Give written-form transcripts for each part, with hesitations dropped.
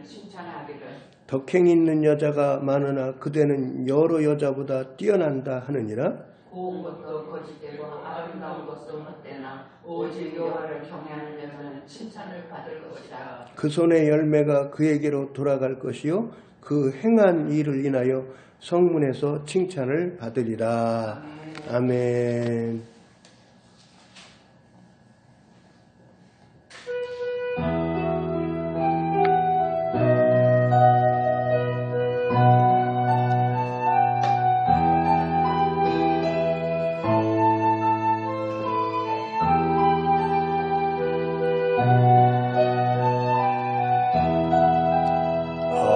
그를 칭찬하기를 덕행이 있는 여자가 많으나 그대는 여러 여자보다 뛰어난다 하느니라. 고운 것도 거짓되고 아름다운 것도 헛되나 오직 여호와를 경외하는 자는 칭찬을 받을 것이라. 그 손의 열매가 그에게로 돌아갈 것이요 그 행한 일을 인하여 성문에서 칭찬을 받으리라. 아멘.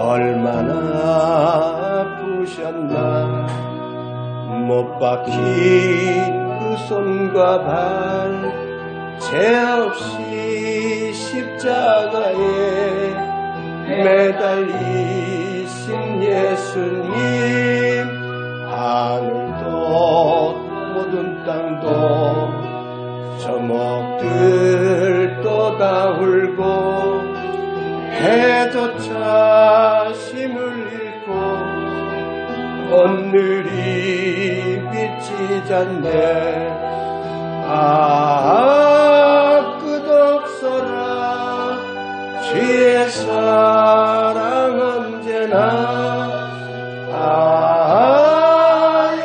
얼마나 아프셨나 못 박힌 그 손과 발 죄 없이 십자가에 매달리신 예수님 하늘도 모든 땅도 저목들도 다 울고 해도 자심을 잃고 오늘이 비치잖네. 끝없어라 주의 사랑 언제나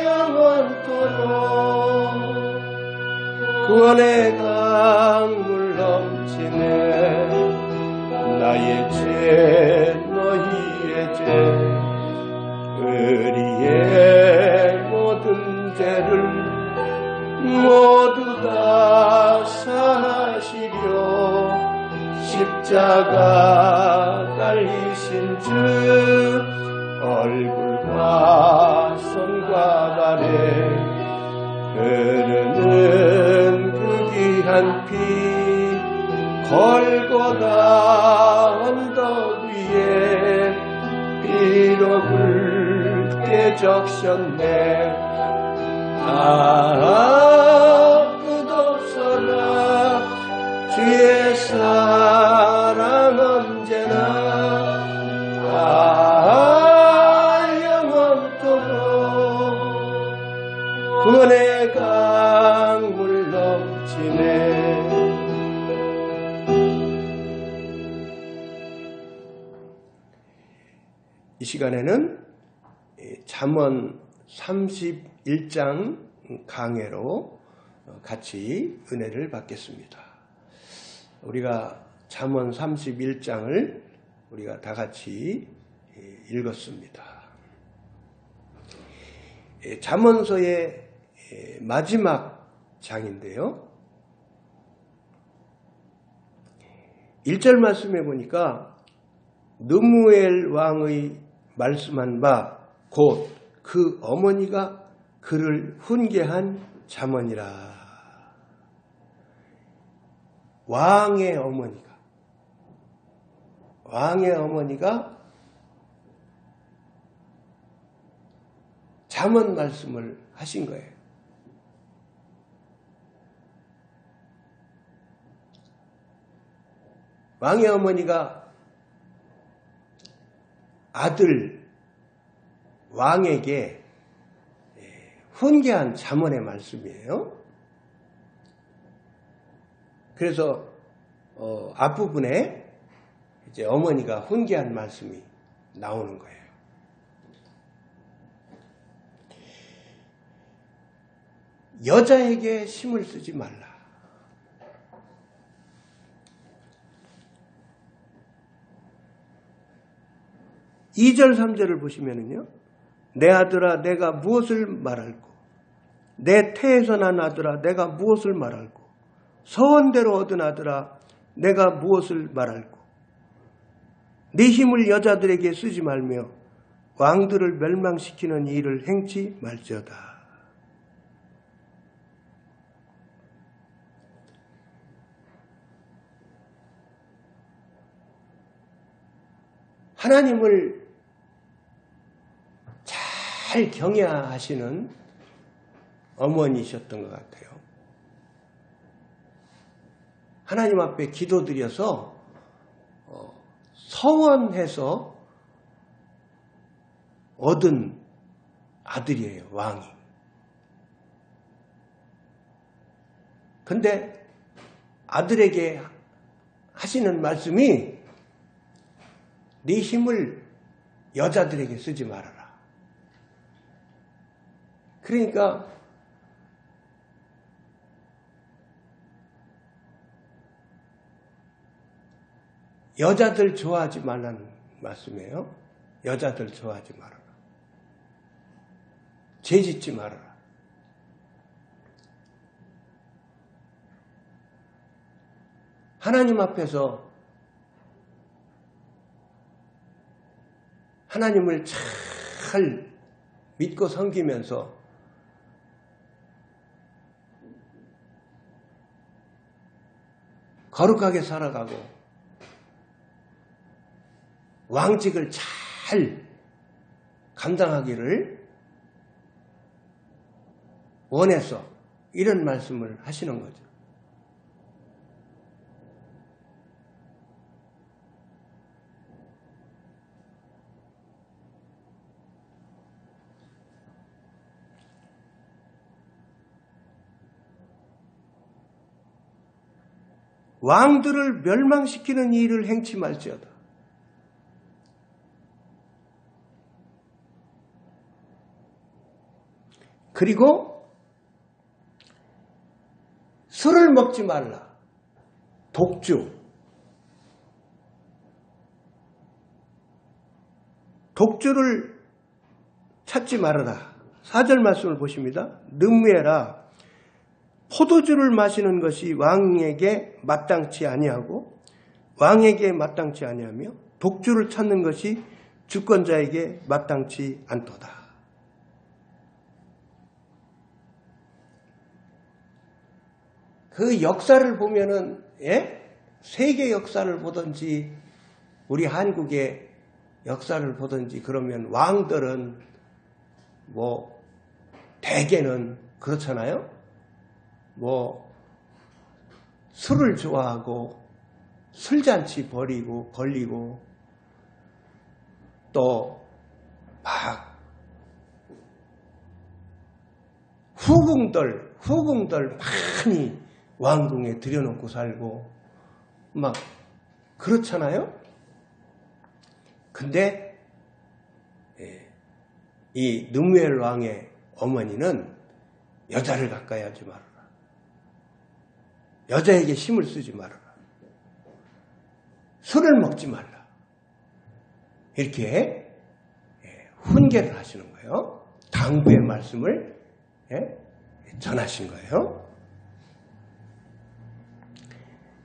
영원토록 구원의 강물 넘치네. 나의 죄 너희의 죄 의리의 모든 죄를 모두 다 사하시려 십자가 달리신 주 얼굴과 손과 발에 흐르는 그 귀한 피 골고다 언덕 위에 피로 붉게 적셨네. 끝없어라 주의 사랑 언제나 영원토록 구원의 강물 넘치네. 이 시간에는 잠언 31장 강해로 같이 은혜를 받겠습니다. 우리가 잠언 31장을 우리가 다 같이 읽었습니다. 잠언서의 마지막 장인데요. 1절 말씀해 보니까 느무엘 왕의 말씀한 바 곧 그 어머니가 그를 훈계한 잠언이라. 왕의 어머니가 잠언 말씀을 하신 거예요. 왕의 어머니가 아들 왕에게 훈계한 잠언의 말씀이에요. 그래서 앞부분에 이제 어머니가 훈계한 말씀이 나오는 거예요. 여자에게 힘을 쓰지 말라. (2절) (3절을) 보시면은요, 내 아들아 내가 무엇을 말할꼬, 내 태에서 난 아들아 내가 무엇을 말할꼬, 서원대로 얻은 아들아 내가 무엇을 말할꼬. 네 힘을 여자들에게 쓰지 말며 왕들을 멸망시키는 일을 행치 말지어다. 하나님을 잘 경외하시는 어머니셨던 것 같아요. 하나님 앞에 기도드려서 서원해서 얻은 아들이에요, 왕이. 근데 아들에게 하시는 말씀이 네 힘을 여자들에게 쓰지 말아라. 그러니까 여자들 좋아하지 말라는 말씀이에요. 여자들 좋아하지 말아라. 죄 짓지 말아라. 하나님 앞에서 하나님을 잘 믿고 섬기면서 거룩하게 살아가고 왕직을 잘 감당하기를 원해서 이런 말씀을 하시는 거죠. 왕들을 멸망시키는 일을 행치 말지어다. 그리고 술을 먹지 말라. 독주. 독주를 찾지 말아라. 4절 말씀을 보십니다. 능무해라. 포도주를 마시는 것이 왕에게 마땅치 아니하고 왕에게 마땅치 아니하며 독주를 찾는 것이 주권자에게 마땅치 않도다. 그 역사를 보면은 세계 역사를 보든지 우리 한국의 역사를 보든지 그러면 왕들은 뭐 대개는 그렇잖아요. 뭐 술을 좋아하고 술잔치 벌리고 또 막 후궁들 많이 왕궁에 들여놓고 살고 막 그렇잖아요. 근데 이 느무엘 왕의 어머니는 여자를 가까이 하지 말아라. 여자에게 힘을 쓰지 말아라. 술을 먹지 말라. 이렇게 훈계를 하시는 거예요. 당부의 말씀을 전하신 거예요.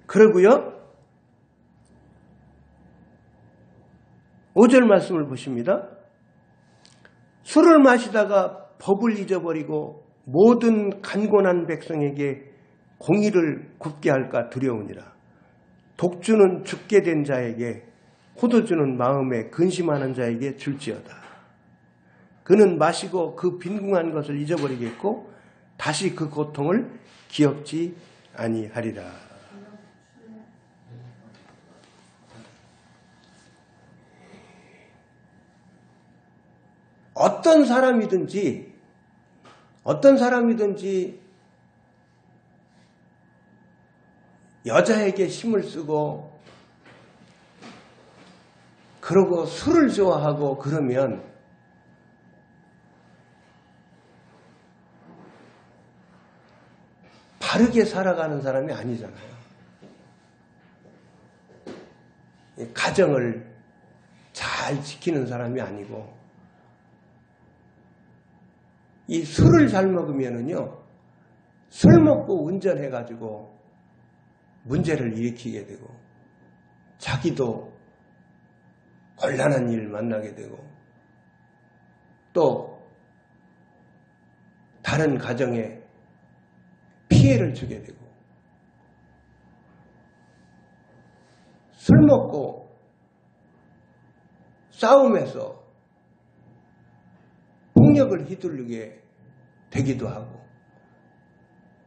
그러고요. 5절 말씀을 보십니다. 술을 마시다가 법을 잊어버리고 모든 간곤한 백성에게 공의를 굽게 할까 두려우니라. 독주는 죽게 된 자에게 포도주는 마음에 근심하는 자에게 줄지어다. 그는 마시고 그 빈궁한 것을 잊어버리겠고 다시 그 고통을 기억지 아니하리라. 어떤 사람이든지 여자에게 힘을 쓰고 그러고 술을 좋아하고 그러면 바르게 살아가는 사람이 아니잖아요. 가정을 잘 지키는 사람이 아니고 이 술을 잘 먹으면은요, 술 먹고 운전해가지고 문제를 일으키게 되고 자기도 곤란한 일 만나게 되고 또 다른 가정에 피해를 주게 되고 술 먹고 싸움에서 폭력을 휘둘르게 되기도 하고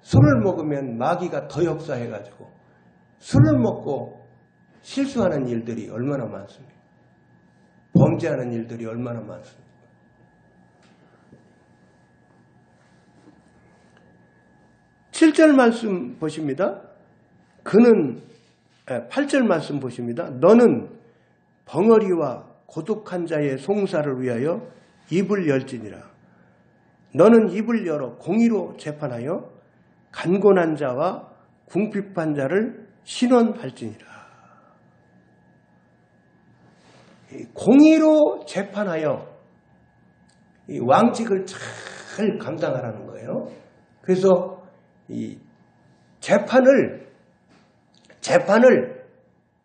술을 먹으면 마귀가 더 역사해가지고 술을 먹고 실수하는 일들이 얼마나 많습니까? 범죄하는 일들이 얼마나 많습니까? 7절 말씀 보십니다. 8절 말씀 보십니다. 너는 벙어리와 고독한 자의 송사를 위하여 입을 열지니라. 너는 입을 열어 공의로 재판하여 간곤한 자와 궁핍한 자를 신원할지니라. 공의로 재판하여 이 왕직을 잘 감당하라는 거예요. 그래서 이 재판을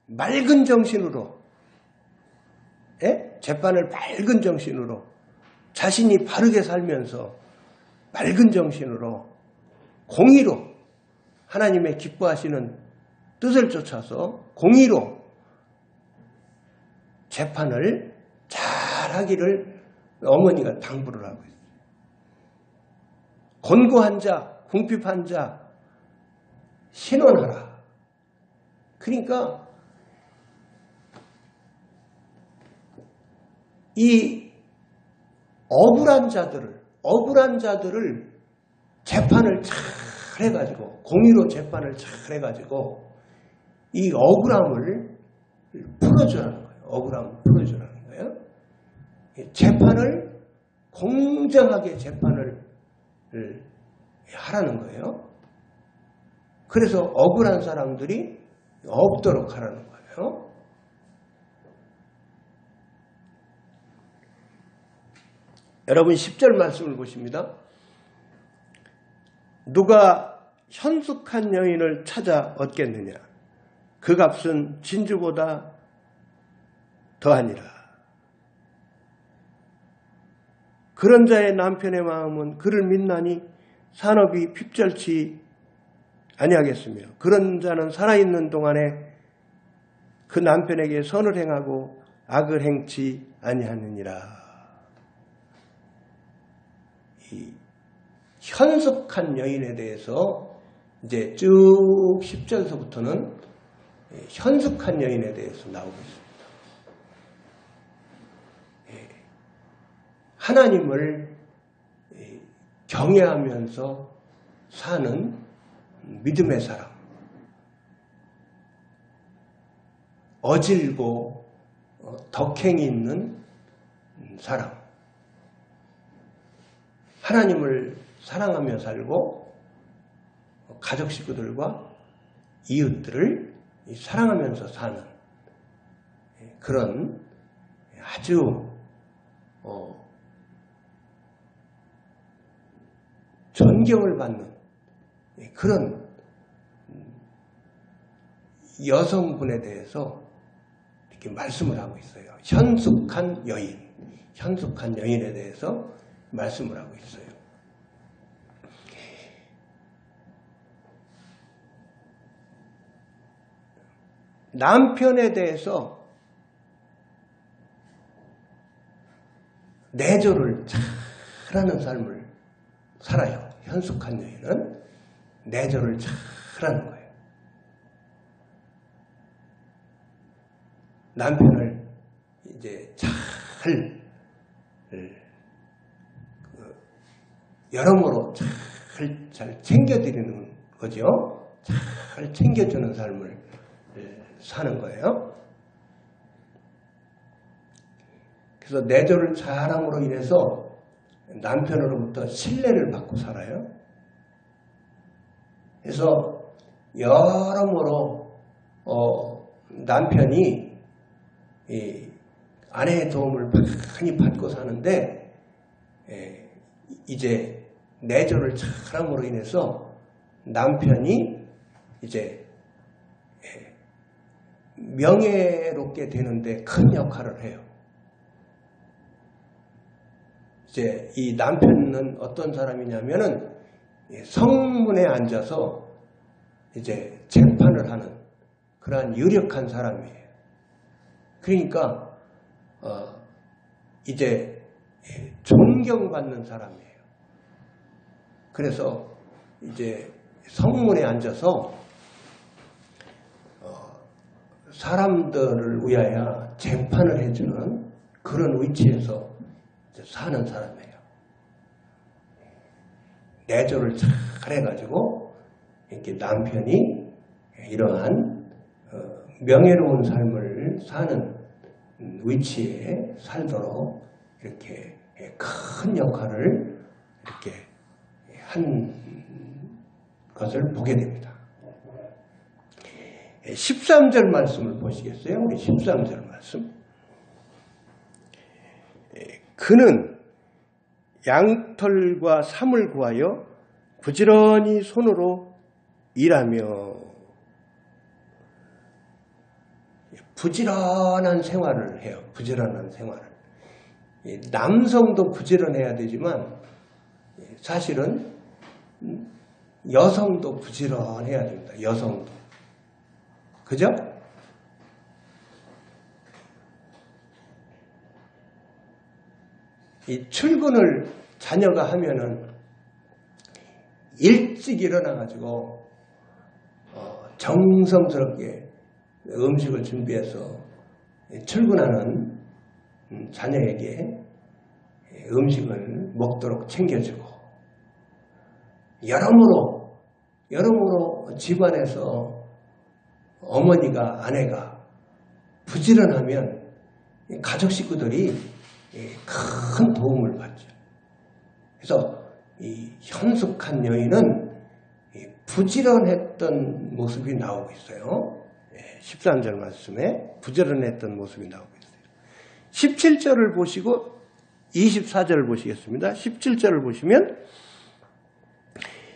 맑은 정신으로, 재판을 맑은 정신으로, 자신이 바르게 살면서 맑은 정신으로 공의로 하나님의 기뻐하시는 뜻을 쫓아서 공의로 재판을 잘하기를 어머니가 당부를 하고 있어요. 곤고한 자, 궁핍한 자 신원하라. 그러니까 이 억울한 자들을 재판을 잘 해가지고, 공의로 재판을 잘 해가지고 이 억울함을 풀어주라는 거예요. 억울함을 풀어주라는 거예요. 재판을 공정하게 재판을 하라는 거예요. 그래서 억울한 사람들이 없도록 하라는 거예요. 여러분 10절 말씀을 보십니다. 누가 현숙한 여인을 찾아 얻겠느냐? 그 값은 진주보다 더하니라. 그런 자의 남편의 마음은 그를 믿나니 산업이 핍절치 아니하겠으며, 그런 자는 살아있는 동안에 그 남편에게 선을 행하고 악을 행치 아니하느니라. 이 현숙한 여인에 대해서 이제 쭉 10절서부터는 현숙한 여인에 대해서 나오고 있습니다. 하나님을 경외하면서 사는 믿음의 사람, 어질고 덕행이 있는 사람, 하나님을 사랑하며 살고 가족 식구들과 이웃들을 사랑하면서 사는 그런 아주 존경을 받는 그런 여성분에 대해서 이렇게 말씀을 하고 있어요. 현숙한 여인에 대해서 말씀을 하고 있어요. 남편에 대해서 내조를 잘하는 삶을 살아요. 현숙한 여인은 내조를 잘하는 거예요. 남편을 이제 여러모로 잘 챙겨드리는 거죠. 잘 챙겨주는 삶을 사는 거예요. 그래서 내조를 잘함으로 인해서 남편으로부터 신뢰를 받고 살아요. 그래서 여러모로 남편이 아내의 도움을 많이 받고 사는데, 이제 내조를 잘함으로 인해서 남편이 이제 명예롭게 되는데 큰 역할을 해요. 이제 이 남편은 어떤 사람이냐면은 성문에 앉아서 이제 재판을 하는 그러한 유력한 사람이에요. 그러니까 이제 존경받는 사람이에요. 그래서 이제 성문에 앉아서 사람들을 위하여 재판을 해주는 그런 위치에서 사는 사람이에요. 내조를 잘 해가지고 이렇게 남편이 이러한 명예로운 삶을 사는 위치에 살도록 이렇게 큰 역할을 이렇게 한 것을 보게 됩니다. 13절 말씀을 보시겠어요? 우리 13절 말씀. 그는 양털과 삼을 구하여 부지런히 손으로 일하며 부지런한 생활을 해요. 부지런한 생활을. 남성도 부지런해야 되지만 사실은 여성도 부지런해야 됩니다. 여성도. 그죠? 이 출근을 자녀가 하면은 일찍 일어나가지고 정성스럽게 음식을 준비해서 출근하는 자녀에게 음식을 먹도록 챙겨주고 여러모로 집안에서 어머니가 아내가 부지런하면 가족 식구들이 큰 도움을 받죠. 그래서 이 현숙한 여인은 부지런했던 모습이 나오고 있어요. 13절 말씀에 부지런했던 모습이 나오고 있어요. 17절을 보시고 24절을 보시겠습니다. 17절을 보시면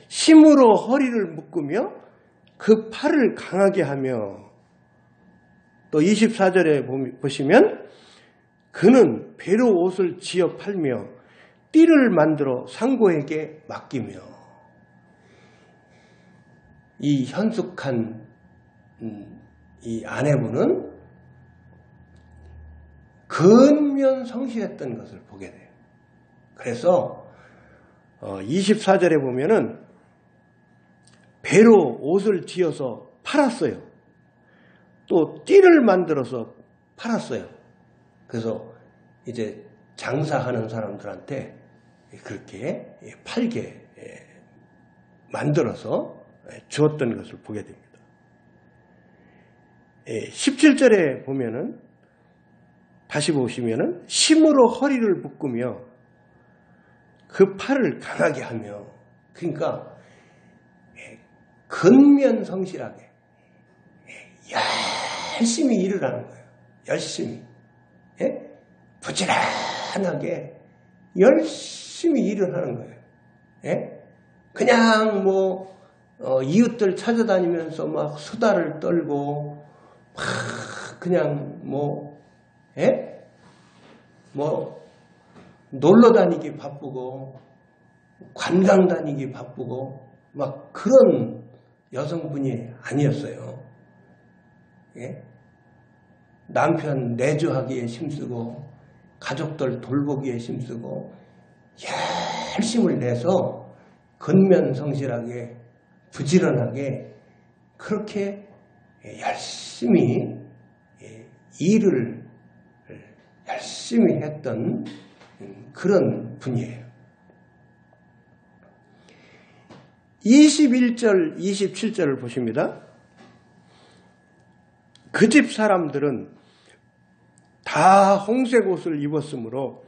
힘으로 허리를 묶으며 그 팔을 강하게 하며 또 24절에 보시면 그는 배로 옷을 지어 팔며 띠를 만들어 상고에게 맡기며 이 현숙한 이 아내분은 근면 성실했던 것을 보게 돼요. 그래서 24절에 보면은 배로 옷을 지어서 팔았어요. 또 띠를 만들어서 팔았어요. 그래서 이제 장사하는 사람들한테 그렇게 팔게 만들어서 주었던 것을 보게 됩니다. 17절에 보면은 다시 보시면은 힘으로 허리를 묶으며 그 팔을 강하게 하며 그러니까 근면성실하게 열심히 일을 하는 거예요. 열심히 부지런하게 열심히 일을 하는 거예요. 그냥 뭐 이웃들 찾아다니면서 막 수다를 떨고 막 그냥 뭐 놀러 다니기 바쁘고 관광 다니기 바쁘고 막 그런 여성분이 아니었어요. 남편 내조하기에 힘쓰고 가족들 돌보기에 힘쓰고 열심을 내서 근면성실하게 부지런하게 그렇게 열심히 일을 열심히 했던 그런 분이에요. 21절, 27절을 보십니다. 그 집 사람들은 다 홍색 옷을 입었으므로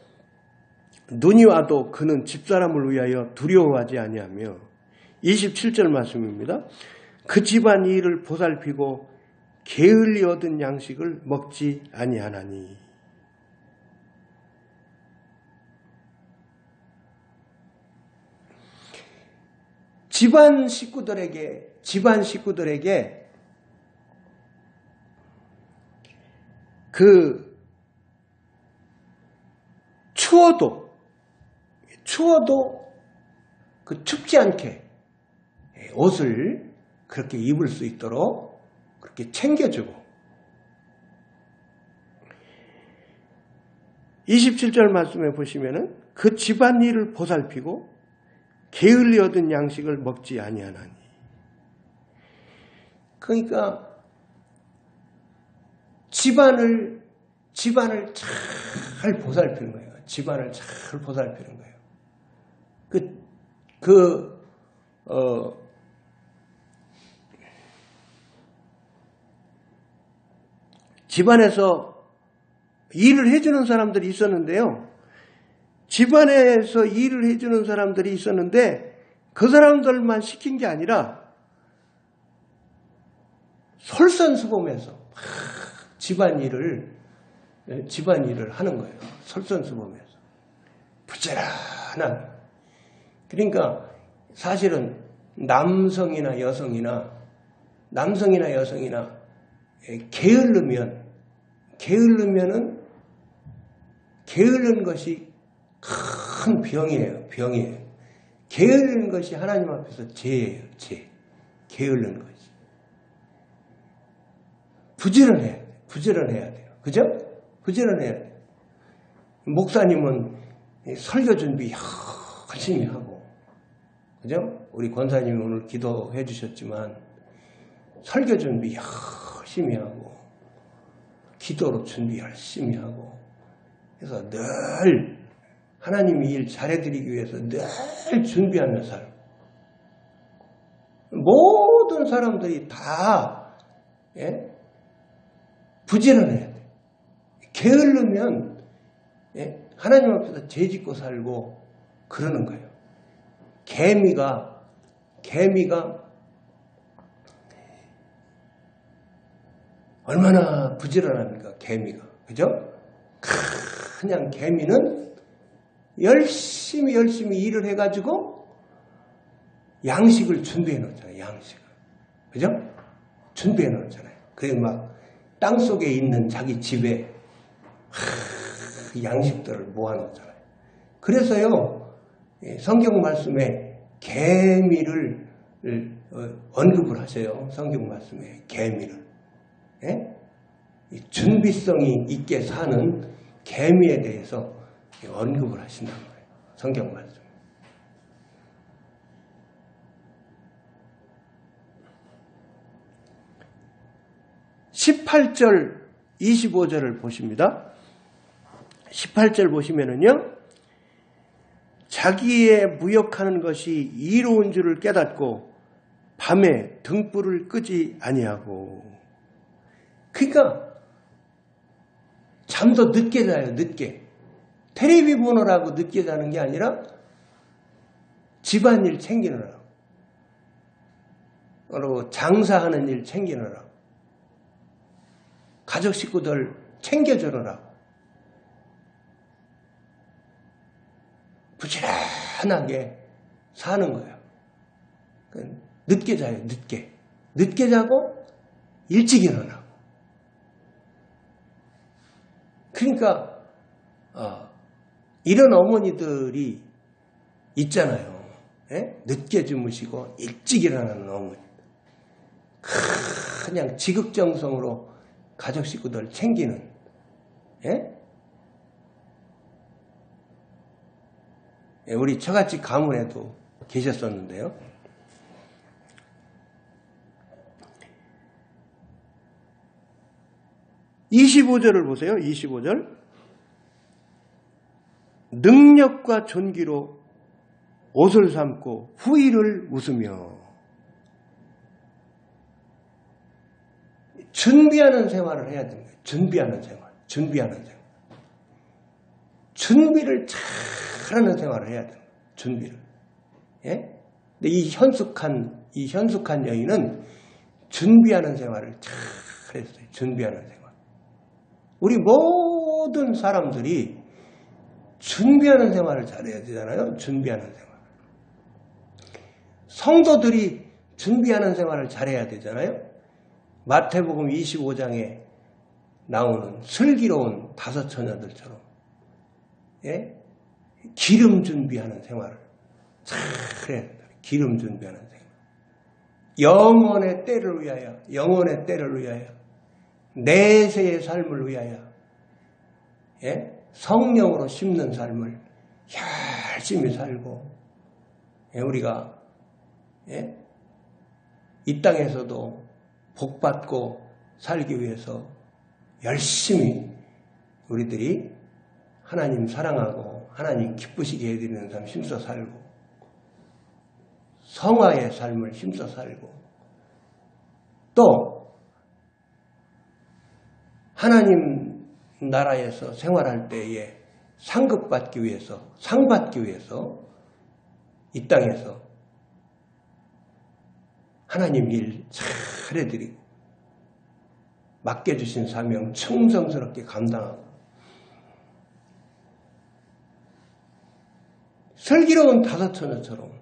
눈이 와도 그는 집사람을 위하여 두려워하지 아니하며 27절 말씀입니다. 그 집안 일을 보살피고 게을리 얻은 양식을 먹지 아니하나니 집안 식구들에게 그 추워도 그 춥지 않게 옷을 그렇게 입을 수 있도록 그렇게 챙겨주고 27절 말씀에 보시면은 그 집안 일을 보살피고 게을리 얻은 양식을 먹지 아니하나니 그러니까 집안을 잘 보살피는 거예요. 집안을 잘 보살피는 거예요. 집안에서 일을 해주는 사람들이 있었는데요. 집안에서 일을 해주는 사람들이 있었는데 그 사람들만 시킨 게 아니라 솔선수범해서 집안 일을 하는 거예요. 솔선수범해서. 부지런한. 그러니까 사실은 남성이나 여성이나 게으른 것이 큰 병이에요. 게으른 것이 하나님 앞에서 죄예요. 게으른 것이. 부지런해야 돼요. 그죠? 부지런해야 돼요. 목사님은 설교 준비 열심히 하고, 그죠? 우리 권사님이 오늘 기도해 주셨지만, 설교 준비 열심히 하고, 기도로 준비 열심히 하고, 그래서 늘 하나님이 일 잘해드리기 위해서 늘 준비하는 삶. 모든 사람들이 다 부지런해야 돼. 게으르면 하나님 앞에서 죄짓고 살고 그러는 거예요. 개미가 얼마나 부지런합니까? 개미가. 그죠? 그냥 개미는 열심히 일을 해가지고 양식을 준비해 놓잖아요. 양식을. 그죠? 준비해 놓잖아요. 그래서 막 땅속에 있는 자기 집에 양식들을 모아놓잖아요. 그래서요, 성경 말씀에 개미를 언급을 하세요. 성경 말씀에 개미를. 준비성이 있게 사는 개미에 대해서 언급을 하신단 말이에요. 성경 말씀. 18절, 25절을 보십니다. 18절 보시면은요, 자기의 무역하는 것이 이로운 줄을 깨닫고 밤에 등불을 끄지 아니하고. 그러니까 잠도 늦게 자요. 늦게. 텔레비 보느라고 늦게 자는 게 아니라 집안일 챙기느라고, 그리고 장사하는 일 챙기느라고, 가족 식구들 챙겨주느라고 부지런하게 사는 거예요. 늦게 자요. 늦게 자고 일찍 일어나고. 그러니까 이런 어머니들이 있잖아요. 늦게 주무시고 일찍 일어나는 어머니. 그냥 지극정성으로 가족 식구들 챙기는. 우리 처갓집 가문에도 계셨었는데요. 25절을 보세요. 25절. 능력과 존귀로 옷을 삼고 후일을 웃으며. 준비하는 생활을 해야 됩니다. 준비하는 생활. 준비를 잘하는 생활을 해야 됩니다. 준비를. 근데 이 현숙한 여인은 준비하는 생활을 잘 했어요. 준비하는 생활. 우리 모든 사람들이 준비하는 생활을 잘해야 되잖아요. 준비하는 생활. 성도들이 준비하는 생활을 잘해야 되잖아요. 마태복음 25장에 나오는 슬기로운 5 처녀들처럼 기름 준비하는 생활을 잘 해야 된다. 기름 준비하는 생활. 영원의 때를 위하여 내세의 삶을 위하여 성령으로 심는 삶을 열심히 살고, 우리가 이 땅에서도 복받고 살기 위해서 열심히 우리들이 하나님 사랑하고 하나님 기쁘시게 해드리는 삶 힘써 살고 성화의 삶을 힘써 살고 또 하나님 나라에서 생활할 때에 상급받기 위해서 상받기 위해서 이 땅에서 하나님 일 잘해드리고 맡겨주신 사명 충성스럽게 감당하고 슬기로운 다섯처녀처럼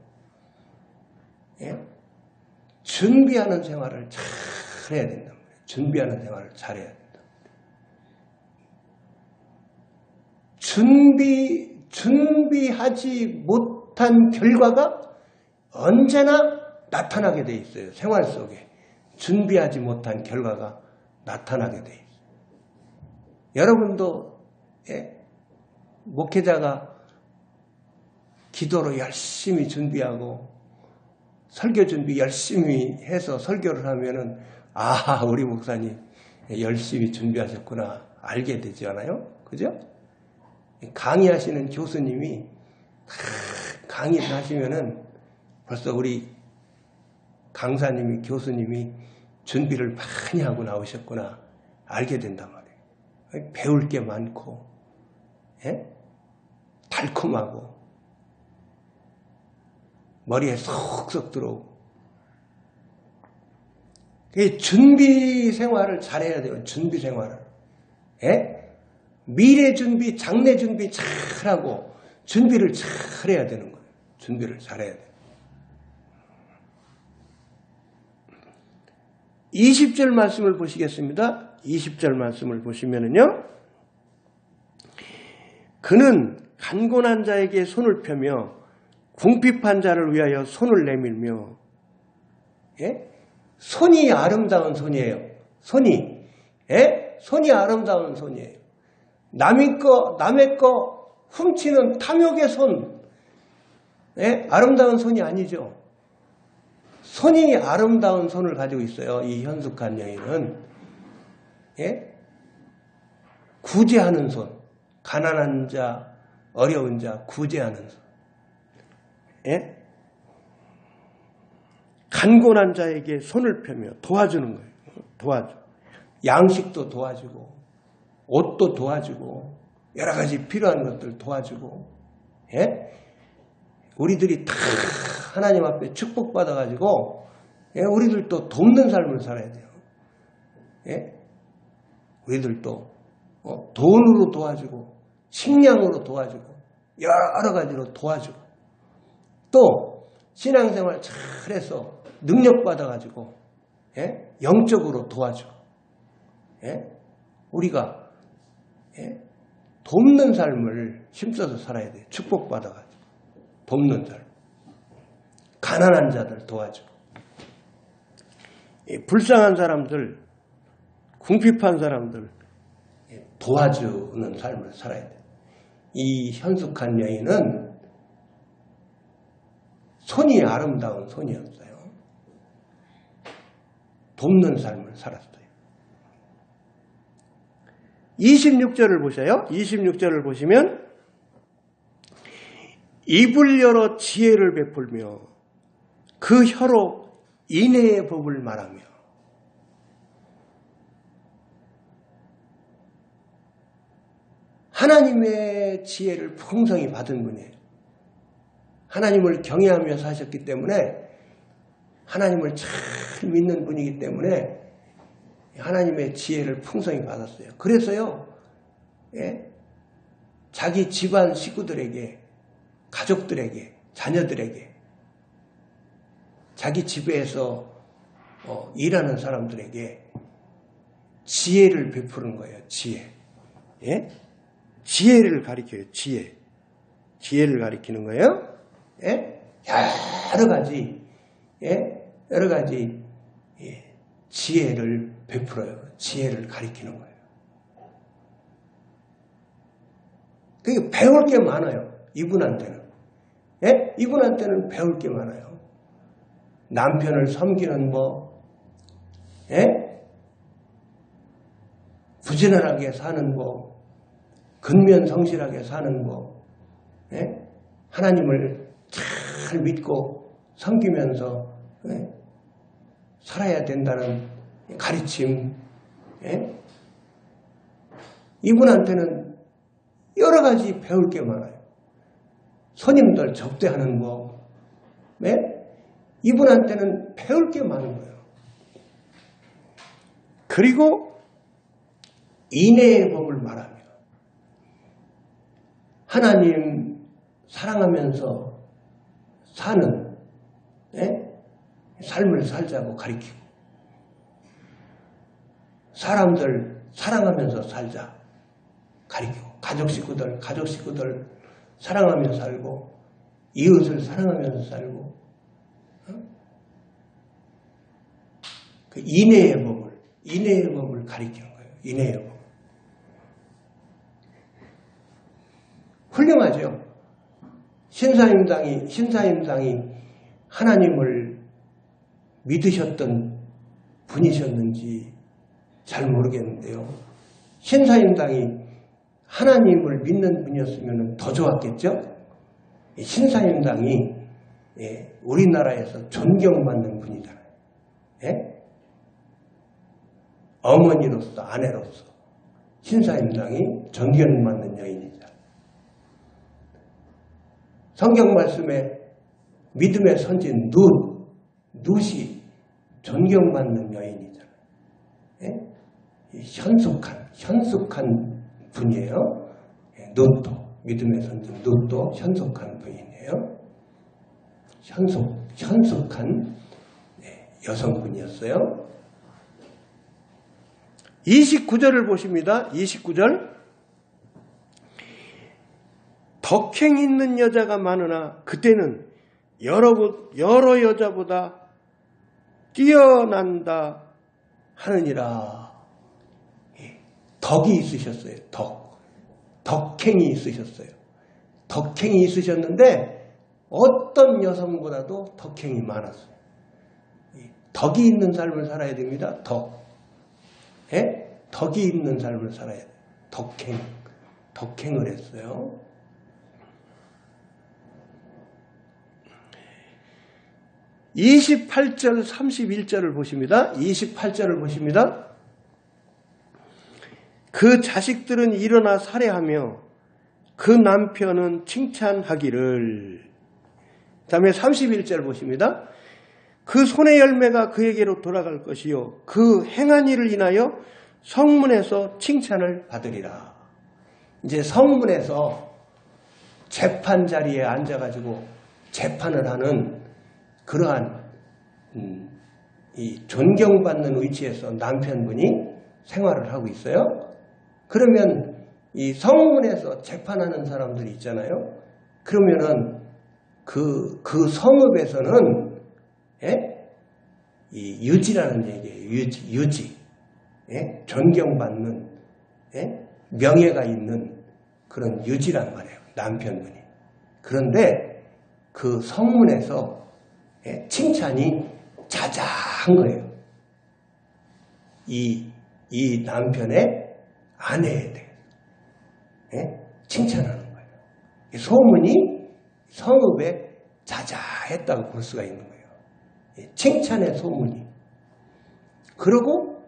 준비하는 생활을 잘해야 된단 말이에요. 준비하는 생활을 잘해야 된다. 준비하지 못한 결과가 언제나 나타나게 돼 있어요. 생활 속에 준비하지 못한 결과가 나타나게 돼 있어요. 여러분도 목회자가 기도로 열심히 준비하고 설교 준비 열심히 해서 설교를 하면은 아 우리 목사님 열심히 준비하셨구나 알게 되지 않아요? 그죠? 강의하시는 교수님이 강의를 하시면은 벌써 우리 강사님이 교수님이 준비를 많이 하고 나오셨구나 알게 된단 말이에요. 배울 게 많고 달콤하고 머리에 쏙쏙 들어오고 준비 생활을 잘해야 돼요. 준비 생활을 미래 준비, 장래 준비 잘하고 준비를 잘해야 되는 거예요. 준비를 잘해야 돼요. 20절 말씀을 보시겠습니다. 20절 말씀을 보시면은요. 그는 간곤한 자에게 손을 펴며 궁핍한 자를 위하여 손을 내밀며 손이 아름다운 손이에요. 손이 아름다운 손이에요. 남의 거 훔치는 탐욕의 손 아름다운 손이 아니죠. 손이 아름다운 손을 가지고 있어요. 이 현숙한 여인은 구제하는 손 가난한 자 어려운 자 구제하는 손 간곤한 자에게 손을 펴며 도와주는 거예요. 도와줘. 양식도 도와주고 옷도 도와주고 여러 가지 필요한 것들 도와주고 우리들이 다 하나님 앞에 축복받아가지고 우리들도 돕는 삶을 살아야 돼요. 우리들도 돈으로 도와주고 식량으로 도와주고 여러 가지로 도와주고 또 신앙생활 잘해서 능력받아가지고 영적으로 도와주고 우리가 돕는 삶을 힘써서 살아야 돼요. 축복받아가지고 돕는 삶. 가난한 자들 도와주고 불쌍한 사람들 궁핍한 사람들 도와주는 삶을 살아야 돼요. 이 현숙한 여인은 손이 아름다운 손이었어요. 돕는 삶을 살았어요. 26절을 보세요. 26절을 보시면 입을 열어 지혜를 베풀며 그 혀로 인애의 법을 말하며 하나님의 지혜를 풍성히 받은 분이에요. 하나님을 경외하며 사셨기 때문에 하나님을 잘 믿는 분이기 때문에 하나님의 지혜를 풍성히 받았어요. 그래서요, 자기 집안 식구들에게, 가족들에게, 자녀들에게, 자기 집에서 일하는 사람들에게 지혜를 베푸는 거예요. 지혜. 지혜를 가리켜요. 지혜를 가리키는 거예요. 여러 가지 지혜를 베풀어요. 지혜를 가리키는 거예요. 그게 배울 게 많아요. 이분한테는. 이분한테는 배울 게 많아요. 남편을 섬기는 법, 부지런하게 사는 법, 근면성실하게 사는 법, 예? 하나님을 잘 믿고 섬기면서 살아야 된다는 가르침, 예? 이분한테는 여러 가지 배울 게 많아요. 손님들 접대하는 법, 네? 이분한테는 배울 게 많은 거예요. 그리고 인내의 법을 말하며 하나님 사랑하면서 사는 삶을 살자고 가르치고 사람들 사랑하면서 살자 가르치고 가족 식구들 사랑하며 살고 이웃을 사랑하면서 살고 그 인내의 법을 가르치는 거예요. 인내의 법. 훌륭하죠. 신사임당이 하나님을 믿으셨던 분이셨는지 잘 모르겠는데요. 신사임당이 하나님을 믿는 분이었으면 더 좋았겠죠. 신사임당이 우리나라에서 존경받는 분이잖아요. 어머니로서 아내로서 신사임당이 존경받는 여인이죠. 성경 말씀에 믿음의 선진 룻이 존경받는 여인이잖아요. 현숙한 분이에요. 룻도 믿음의 선진 룻도 현숙한 분이에요. 현숙한 여성분이었어요. 29절을 보십니다. 29절. 덕행 있는 여자가 많으나 그때는 여러 여자보다 뛰어난다 하느니라. 덕이 있으셨어요. 덕행이 있으셨어요. 덕행이 있으셨는데 어떤 여성보다도 덕행이 많았어요. 덕이 있는 삶을 살아야 됩니다. 덕이 있는 삶을 살아야 돼요. 덕행을 했어요. 28절 31절을 보십니다. 28절을 보십니다. 그 자식들은 일어나 살해하며 그 남편은 칭찬하기를. 그 다음에 31절 보십니다. 그 손의 열매가 그에게로 돌아갈 것이요 그 행한 일을 인하여 성문에서 칭찬을 받으리라. 이제 성문에서 재판 자리에 앉아가지고 재판을 하는 그러한 이 존경받는 위치에서 남편분이 생활을 하고 있어요. 그러면 이 성문에서 재판하는 사람들이 있잖아요. 그러면은 그 성읍에서는 이 유지라는 얘기예요. 유지. 존경받는 명예가 있는 그런 유지란 말이에요. 남편분이. 그런데 그 성문에서 칭찬이 자자한 거예요. 이 남편의 아내에 대해 칭찬하는 거예요. 소문이 성읍에 자자했다고 볼 수가 있는 거예요. 칭찬의 소문이. 그리고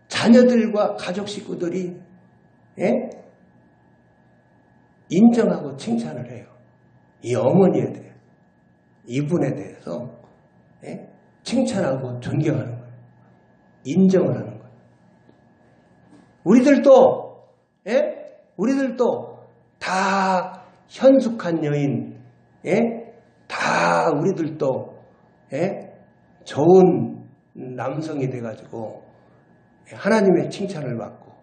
자녀들과 가족 식구들이 인정하고 칭찬을 해요. 이 어머니에 대해 이분에 대해서 칭찬하고 존경하는 거예요. 인정을 하는 거예요. 우리들도 다 현숙한 여인, 다 우리들도 좋은 남성이 돼가지고 하나님의 칭찬을 받고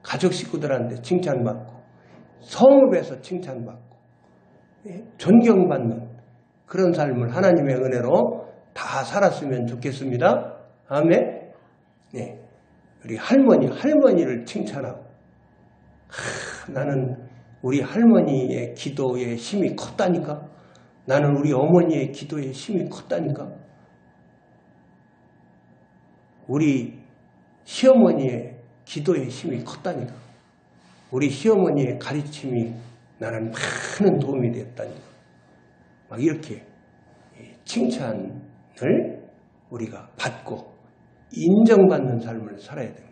가족 식구들한테 칭찬받고 성읍에서 칭찬받고 존경받는 그런 삶을 하나님의 은혜로 다 살았으면 좋겠습니다. 아멘. 네, 우리 할머니를 칭찬하고 나는 우리 할머니의 기도의 힘이 컸다니까. 나는 우리 어머니의 기도의 힘이 컸다니까. 우리 시어머니의 기도의 힘이 컸다니까. 우리 시어머니의 가르침이 나는 많은 도움이 됐다니까. 막 이렇게 칭찬을 우리가 받고 인정받는 삶을 살아야 되는 거예요.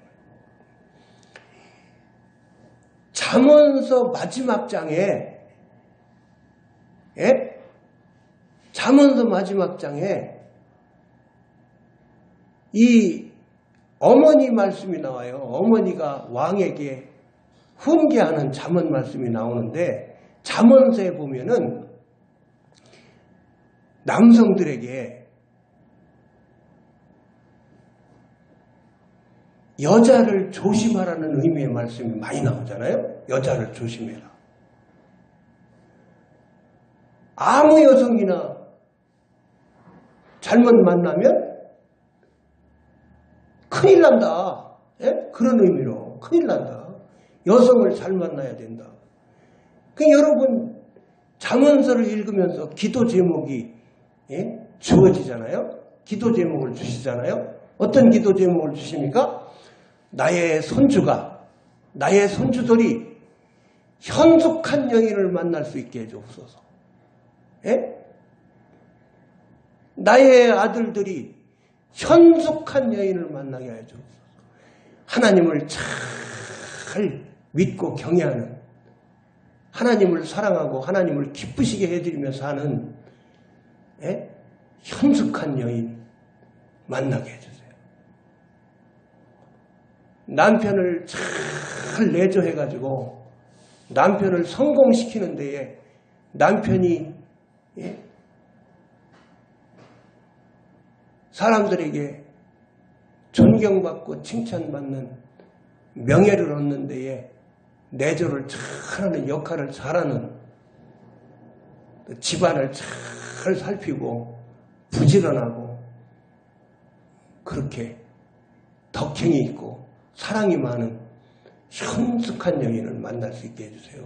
잠언서 마지막 장에 잠언서 마지막 장에 이 어머니 말씀이 나와요. 어머니가 왕에게 훈계하는 잠언 말씀이 나오는데 잠언서에 보면은 남성들에게 여자를 조심하라는 의미의 말씀이 많이 나오잖아요. 여자를 조심해라. 아무 여성이나 잘못 만나면 큰일 난다. 그런 의미로 큰일 난다. 여성을 잘 만나야 된다. 여러분 잠언서를 읽으면서 기도 제목이 주어지잖아요. 기도 제목을 주시잖아요. 어떤 기도 제목을 주십니까? 나의 손주가, 나의 손주들이 현숙한 여인을 만날 수 있게 해주옵소서. 나의 아들들이 현숙한 여인을 만나게 해주옵소서. 하나님을 잘 믿고 경외하는, 하나님을 사랑하고 하나님을 기쁘시게 해드리며 사는 현숙한 여인 만나게 해주세요. 남편을 잘 내조해가지고 남편을 성공시키는 데에 남편이 사람들에게 존경받고 칭찬받는 명예를 얻는 데에 내조를 잘하는 역할을 잘하는 집안을 잘 살피고 부지런하고 그렇게 덕행이 있고 사랑이 많은 현숙한 여인을 만날 수 있게 해주세요.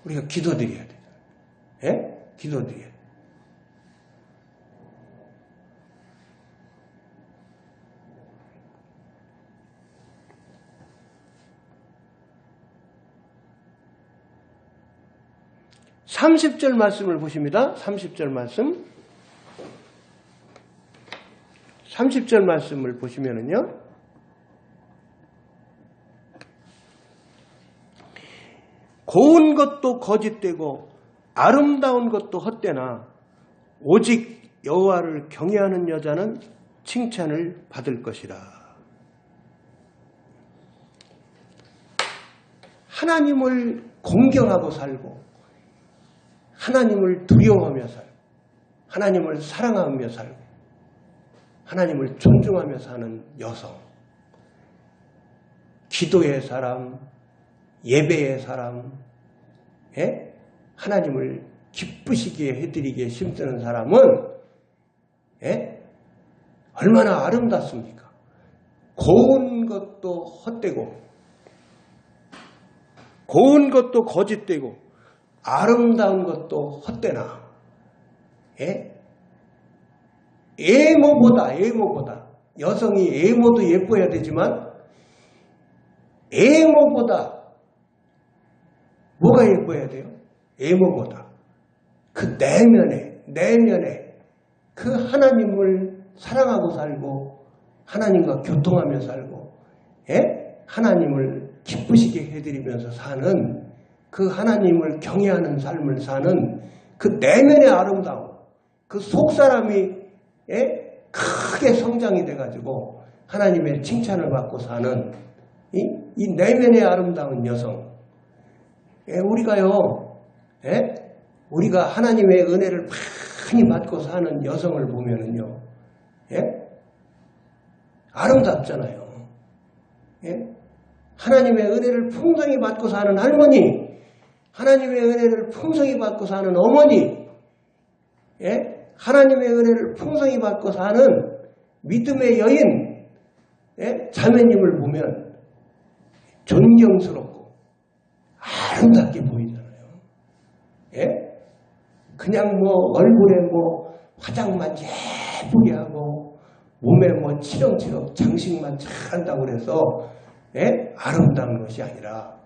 우리가 기도드려야 되잖아요. 기도드려야 돼요. (30절) 말씀을 보십니다. 30절 말씀. 30절 말씀을 보시면은요. 고운 것도 거짓되고 아름다운 것도 헛되나 오직 여호와를 경외하는 여자는 칭찬을 받을 것이라. 하나님을 공경하고 살고 하나님을 두려워하며 살고 하나님을 사랑하며 살고 하나님을 존중하며 사는 여성, 기도의 사람, 예배의 사람, 하나님을 기쁘시게 해드리기에 힘쓰는 사람은 얼마나 아름답습니까? 고운 것도 헛되고 고운 것도 거짓되고 아름다운 것도 헛되나 애모보다 여성이 애모도 예뻐야 되지만 애모보다 뭐가 예뻐야 돼요? 애모보다 그 내면에 그 하나님을 사랑하고 살고 하나님과 교통하며 살고 하나님을 기쁘시게 해드리면서 사는 그 하나님을 경외하는 삶을 사는 그 내면의 아름다움, 그 속사람이 크게 성장이 돼가지고 하나님의 칭찬을 받고 사는 이 내면의 아름다운 여성, 우리가 하나님의 은혜를 많이 받고 사는 여성을 보면은요, 아름답잖아요. 하나님의 은혜를 풍성히 받고 사는 할머니, 하나님의 은혜를 풍성히 받고 사는 어머니, 하나님의 은혜를 풍성히 받고 사는 믿음의 여인, 자매님을 보면 존경스럽고 아름답게 보이잖아요. 그냥 얼굴에 화장만 예쁘게 하고 몸에 뭐 치렁치렁 장식만 잘 한다고 그래서 아름다운 것이 아니라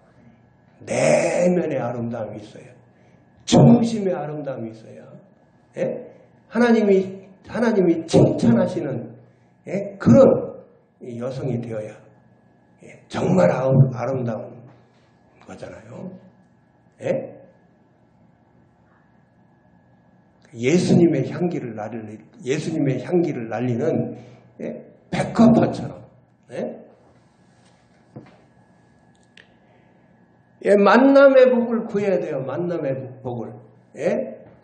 내면의 아름다움이 있어요. 중심의 아름다움이 있어요. 하나님이 칭찬하시는 그런 여성이 되어야 정말 아름다운 거잖아요. 예수님의 향기를 날리는 백합화처럼 만남의 복을 구해야 돼요. 만남의 복을.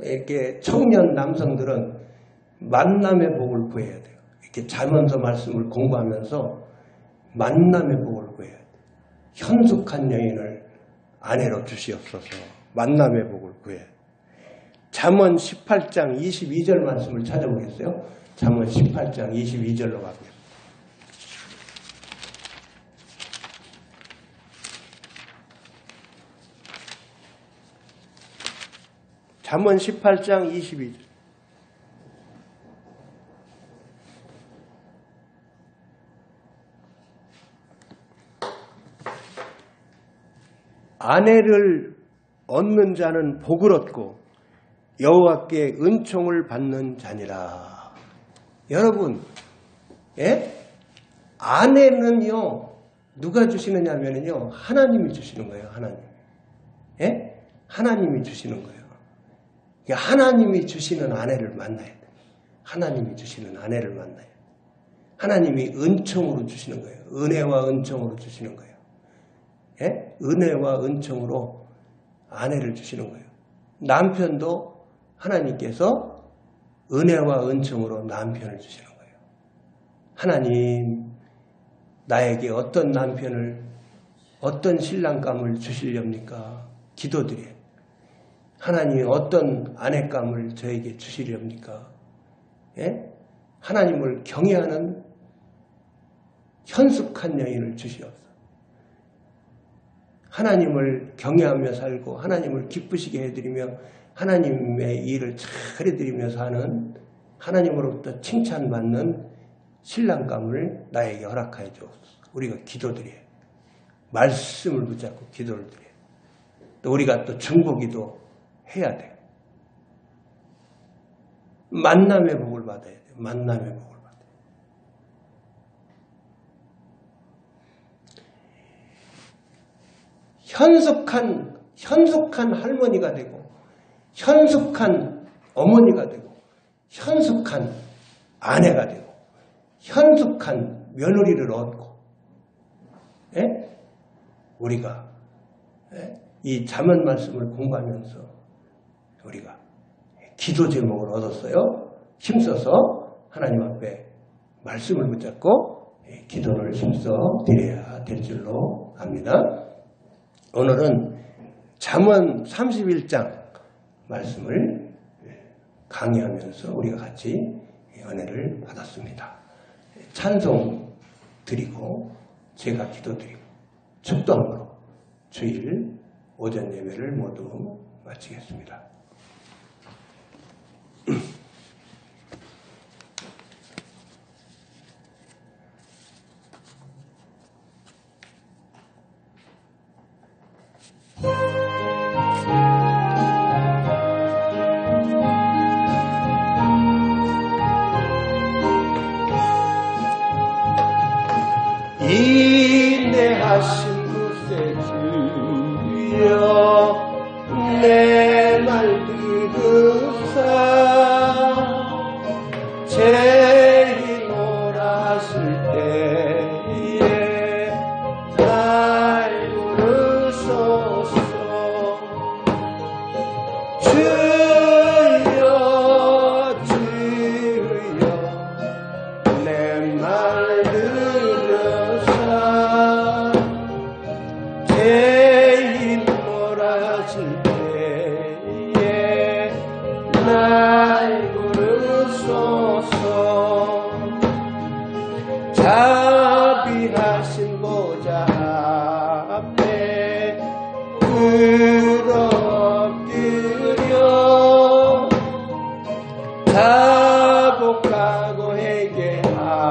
이렇게 청년 남성들은 만남의 복을 구해야 돼요. 이렇게 잠언서 말씀을 공부하면서 만남의 복을 구해야 돼요. 현숙한 여인을 아내로 주시옵소서. 만남의 복을 구해야 돼요. 잠언 18장 22절 말씀을 찾아보겠어요? 잠언 18장 22절로 가겠습니다. 잠언 18장 22절. 아내를 얻는 자는 복을 얻고 여호와께 은총을 받는 자니라. 여러분, 아내는요 누가 주시느냐면요 하나님이 주시는 거예요. 하나님이 주시는 거예요. 하나님이 주시는 아내를 만나야 돼. 하나님이 주시는 아내를 만나야 돼. 하나님이 은총으로 주시는 거예요. 은혜와 은총으로 주시는 거예요. 은혜와 은총으로 아내를 주시는 거예요. 남편도 하나님께서 은혜와 은총으로 남편을 주시는 거예요. 하나님, 나에게 어떤 남편을, 어떤 신랑감을 주시렵니까? 기도드려요. 하나님 어떤 아내감을 저에게 주시렵니까? 하나님을 경외하는 현숙한 여인을 주시옵소서. 하나님을 경외하며 살고 하나님을 기쁘시게 해드리며 하나님의 일을 잘 해드리며 사는 하나님으로부터 칭찬받는 신랑감을 나에게 허락하여 주옵소서. 우리가 기도드려요. 말씀을 붙잡고 기도를 드려요. 또 우리가 또 중보기도 해야 돼요. 만남의 복을 받아야 돼요. 만남의 복을 받아야 돼요. 현숙한 할머니가 되고 현숙한 어머니가 되고 현숙한 아내가 되고 현숙한 며느리를 얻고 우리가 이 잠언 말씀을 공부하면서 우리가 기도 제목을 얻었어요. 힘써서 하나님 앞에 말씀을 붙잡고 기도를 힘써 드려야 될 줄로 압니다. 오늘은 잠언 31장 말씀을 강의하면서 우리가 같이 은혜를 받았습니다. 찬송 드리고 제가 기도드리고 축도함으로 주일 오전 예배를 모두 마치겠습니다. 인내하신 그새 주여 내 말 들으사 제이노라 하실 때에 날 부르소서. 주여 주여 내 말 들으사 제이노라 하실 때에 날 부르소서. 자비하신 보좌 앞에 엎드려 자복하고 회개하며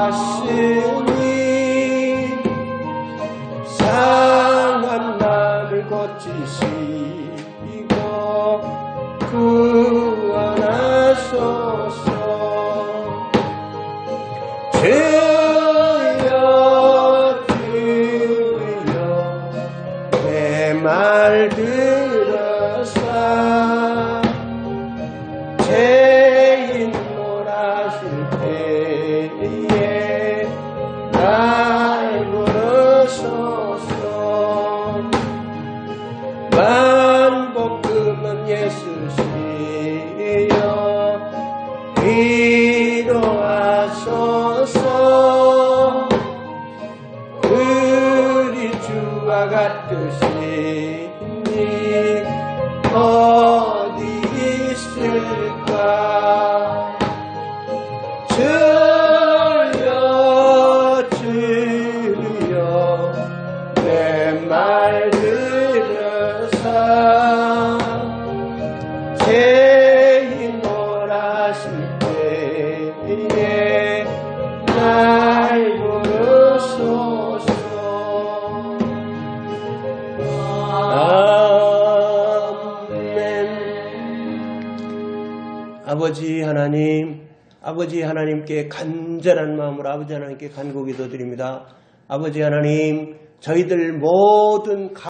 인도하시니 상한 마음을 고치시고 구원하소서. 주여 주여 내 말 들으사 죄인 몰아줄 때에 날 부르소서. 만복금은 예수시여 위로하소서. 우리 주와 같으시니 어디 있을까. 주여 주여 내 말 들으사 죄인 몰아실 때에 날 부르소서. 아멘. 아버지 하나님께 간절한 마음으로 아버지 하나님께 간구기도 드립니다. 아버지 하나님, 저희들 모든